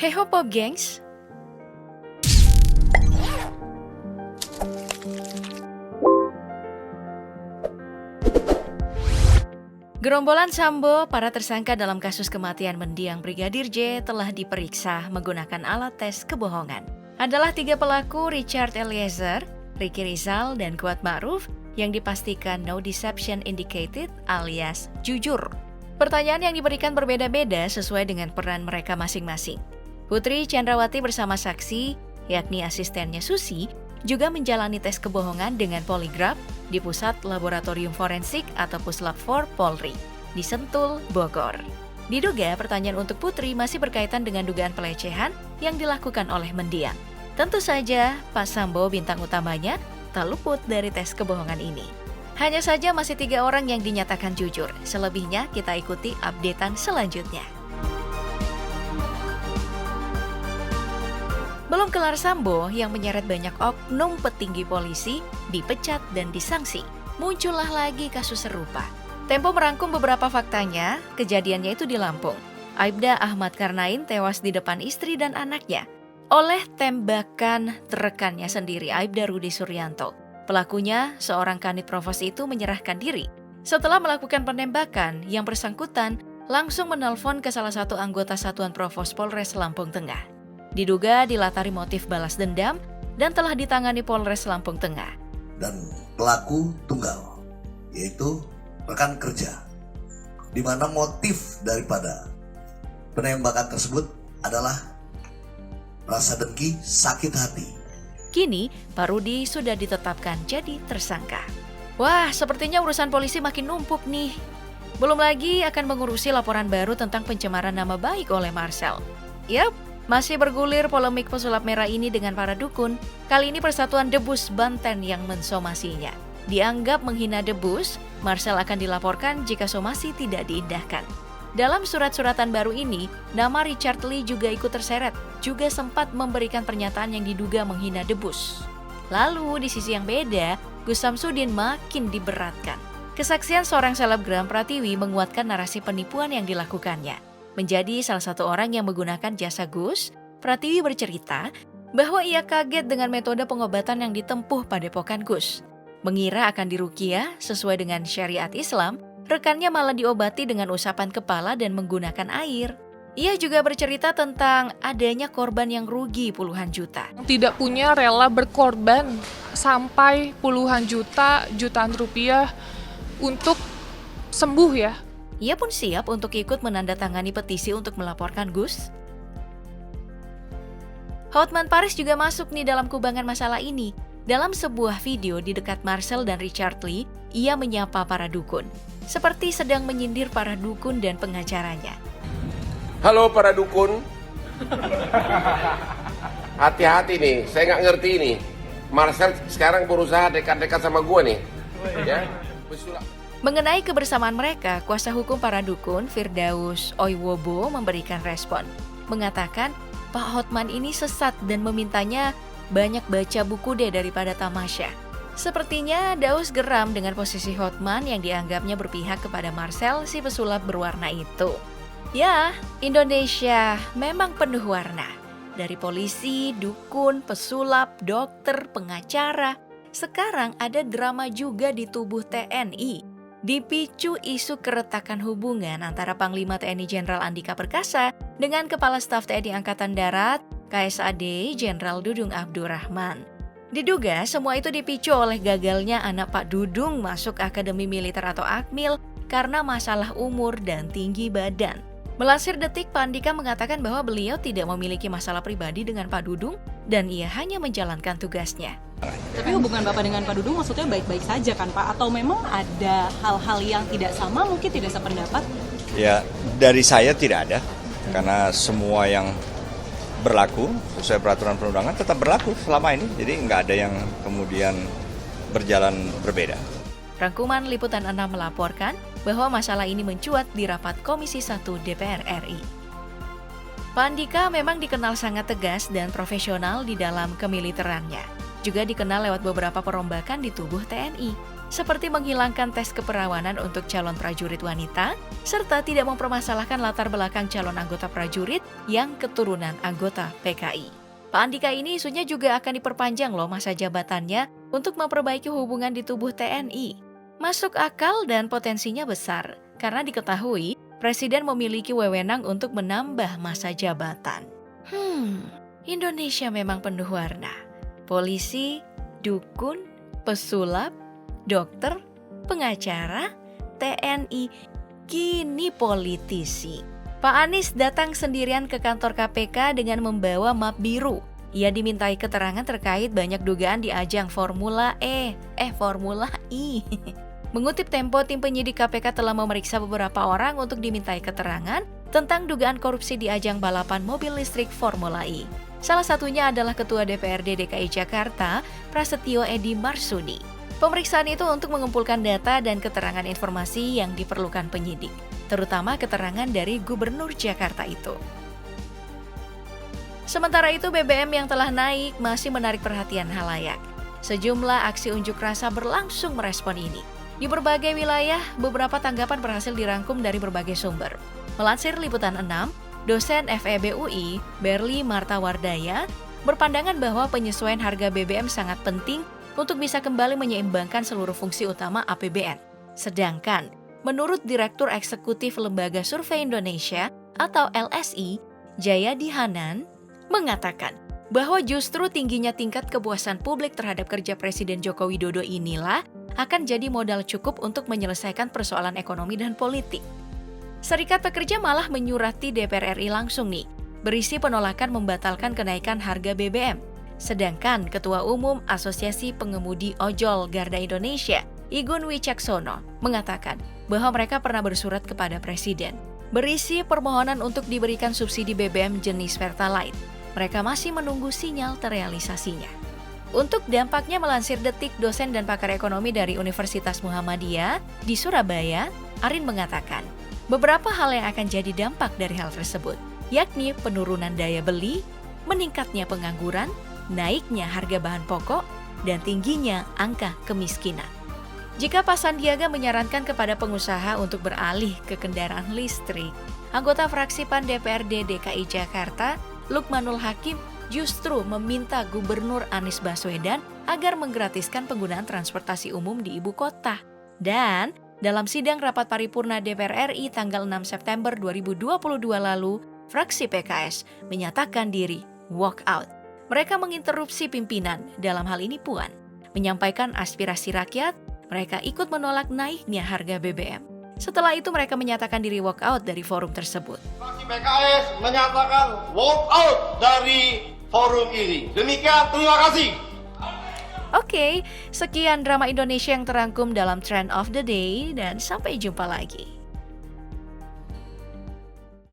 Hey ho Pop Gengs! Gerombolan Sambo, para tersangka dalam kasus kematian mendiang Brigadir J telah diperiksa menggunakan alat tes kebohongan. Adalah 3 pelaku Richard Eliezer, Ricky Rizal, dan Kuat Ma'ruf yang dipastikan no deception indicated alias jujur. Pertanyaan yang diberikan berbeda-beda sesuai dengan peran mereka masing-masing. Putri Chandrawati bersama saksi, yakni asistennya Susi, juga menjalani tes kebohongan dengan poligraf di Pusat Laboratorium Forensik atau Puslap 4 Polri, di Sentul, Bogor. Diduga pertanyaan untuk Putri masih berkaitan dengan dugaan pelecehan yang dilakukan oleh mendiang. Tentu saja, Pak Sambo bintang utamanya tak luput dari tes kebohongan ini. Hanya saja masih 3 orang yang dinyatakan jujur. Selebihnya kita ikuti updatean selanjutnya. Belum kelar Sambo yang menyeret banyak oknum petinggi polisi, dipecat dan disangsi. Muncullah lagi kasus serupa. Tempo merangkum beberapa faktanya, kejadiannya itu di Lampung. Aibda Ahmad Karnain tewas di depan istri dan anaknya oleh tembakan rekannya sendiri, Aibda Rudi Suryanto. Pelakunya, seorang kanit provos itu menyerahkan diri. Setelah melakukan penembakan, yang bersangkutan langsung menelpon ke salah satu anggota Satuan Provos Polres Lampung Tengah. Diduga dilatari motif balas dendam dan telah ditangani Polres Lampung Tengah. Dan pelaku tunggal, yaitu rekan kerja, di mana motif daripada penembakan tersebut adalah rasa dengki, sakit hati. Kini, Pak Rudi sudah ditetapkan jadi tersangka. Wah, sepertinya urusan polisi makin numpuk nih. Belum lagi akan mengurusi laporan baru tentang pencemaran nama baik oleh Marcel. Yap, masih bergulir polemik pesulap merah ini dengan para dukun. Kali ini Persatuan Debus Banten yang mensomasinya. Dianggap menghina Debus, Marcel akan dilaporkan jika somasi tidak diindahkan. Dalam surat-suratan baru ini, nama Richard Lee juga ikut terseret, juga sempat memberikan pernyataan yang diduga menghina Debus. Lalu di sisi yang beda, Gus Samsudin makin diberatkan. Kesaksian seorang selebgram Pratiwi menguatkan narasi penipuan yang dilakukannya. Menjadi salah satu orang yang menggunakan jasa Gus, Pratiwi bercerita bahwa ia kaget dengan metode pengobatan yang ditempuh padepokan Gus. Mengira akan diruqyah sesuai dengan syariat Islam, rekannya malah diobati dengan usapan kepala dan menggunakan air. Ia juga bercerita tentang adanya korban yang rugi puluhan juta. Tidak punya rela berkorban sampai puluhan jutaan rupiah untuk sembuh ya. Ia pun siap untuk ikut menandatangani petisi untuk melaporkan Gus. Hotman Paris juga masuk nih dalam kubangan masalah ini. Dalam sebuah video di dekat Marcel dan Richard Lee, ia menyapa para dukun, seperti sedang menyindir para dukun dan pengacaranya. Halo para dukun. Hati-hati nih, saya nggak ngerti nih. Marcel sekarang berusaha dekat-dekat sama gue nih. Ya, Mengenai kebersamaan mereka, kuasa hukum para dukun Firdaus Oiwobo memberikan respon. Mengatakan, Pak Hotman ini sesat dan memintanya banyak baca buku deh daripada tamasya. Sepertinya Daus geram dengan posisi Hotman yang dianggapnya berpihak kepada Marcel si pesulap berwarna itu. Ya, Indonesia memang penuh warna. Dari polisi, dukun, pesulap, dokter, pengacara. Sekarang ada drama juga di tubuh TNI. Dipicu isu keretakan hubungan antara Panglima TNI Jenderal Andika Perkasa dengan Kepala Staf TNI Angkatan Darat, KSAD Jenderal Dudung Abdurrahman. Diduga semua itu dipicu oleh gagalnya anak Pak Dudung masuk Akademi Militer atau Akmil karena masalah umur dan tinggi badan. Melansir Detik, Pak Andika mengatakan bahwa beliau tidak memiliki masalah pribadi dengan Pak Dudung dan ia hanya menjalankan tugasnya. Tapi hubungan Bapak dengan Pak Dudung maksudnya baik-baik saja kan Pak? Atau memang ada hal-hal yang tidak sama, mungkin tidak sependapat? Ya, dari saya tidak ada. Karena semua yang berlaku sesuai peraturan perundangan tetap berlaku selama ini. Jadi nggak ada yang kemudian berjalan berbeda. Rangkuman Liputan 6 melaporkan bahwa masalah ini mencuat di rapat Komisi 1 DPR RI. Pak Andika memang dikenal sangat tegas dan profesional di dalam kemiliterannya. Juga dikenal lewat beberapa perombakan di tubuh TNI. seperti menghilangkan tes keperawanan untuk calon prajurit wanita, serta tidak mempermasalahkan latar belakang calon anggota prajurit yang keturunan anggota PKI. Pak Andika ini isunya juga akan diperpanjang loh masa jabatannya untuk memperbaiki hubungan di tubuh TNI. Masuk akal dan potensinya besar, karena diketahui Presiden memiliki wewenang untuk menambah masa jabatan. Indonesia memang penuh warna. Polisi, dukun, pesulap, dokter, pengacara, TNI, kini politisi. Pak Anies datang sendirian ke kantor KPK dengan membawa map biru. Ia dimintai keterangan terkait banyak dugaan di ajang Formula Formula I. Mengutip Tempo, tim penyidik KPK telah memeriksa beberapa orang untuk dimintai keterangan tentang dugaan korupsi di ajang balapan mobil listrik Formula I. Salah satunya adalah Ketua DPRD DKI Jakarta, Prasetyo Edy Marsudi. Pemeriksaan itu untuk mengumpulkan data dan keterangan informasi yang diperlukan penyidik, terutama keterangan dari Gubernur Jakarta itu. Sementara itu, BBM yang telah naik masih menarik perhatian halayak. Sejumlah aksi unjuk rasa berlangsung merespon ini. Di berbagai wilayah, beberapa tanggapan berhasil dirangkum dari berbagai sumber. Melansir Liputan 6, dosen FEB UI, Berli Martawardaya, berpandangan bahwa penyesuaian harga BBM sangat penting untuk bisa kembali menyeimbangkan seluruh fungsi utama APBN. Sedangkan, menurut Direktur Eksekutif Lembaga Survei Indonesia atau LSI, Jayadi Hanan, mengatakan bahwa justru tingginya tingkat kepuasan publik terhadap kerja Presiden Joko Widodo inilah akan jadi modal cukup untuk menyelesaikan persoalan ekonomi dan politik. Serikat Pekerja malah menyurati DPR RI langsung nih, berisi penolakan membatalkan kenaikan harga BBM. Sedangkan Ketua Umum Asosiasi Pengemudi Ojol Garda Indonesia, Igun Wicaksono, mengatakan bahwa mereka pernah bersurat kepada Presiden, berisi permohonan untuk diberikan subsidi BBM jenis Pertalite. Mereka masih menunggu sinyal terrealisasinya. Untuk dampaknya, melansir Detik, dosen dan pakar ekonomi dari Universitas Muhammadiyah di Surabaya, Arin mengatakan, beberapa hal yang akan jadi dampak dari hal tersebut, yakni penurunan daya beli, meningkatnya pengangguran, naiknya harga bahan pokok, dan tingginya angka kemiskinan. Jika Pak Sandiaga menyarankan kepada pengusaha untuk beralih ke kendaraan listrik, anggota fraksi PAN DPRD DKI Jakarta, Lukmanul Hakim, justru meminta Gubernur Anies Baswedan agar menggratiskan penggunaan transportasi umum di ibu kota. Dan dalam sidang rapat paripurna DPR RI tanggal 6 September 2022 lalu, fraksi PKS menyatakan diri walk out. Mereka menginterupsi pimpinan, dalam hal ini Puan, menyampaikan aspirasi rakyat. Mereka ikut menolak naiknya harga BBM. Setelah itu mereka menyatakan diri walk out dari forum tersebut. Fraksi PKS menyatakan walk out dari forum ini. Demikian, terima kasih. Oke, sekian drama Indonesia yang terangkum dalam Trend of the Day dan sampai jumpa lagi.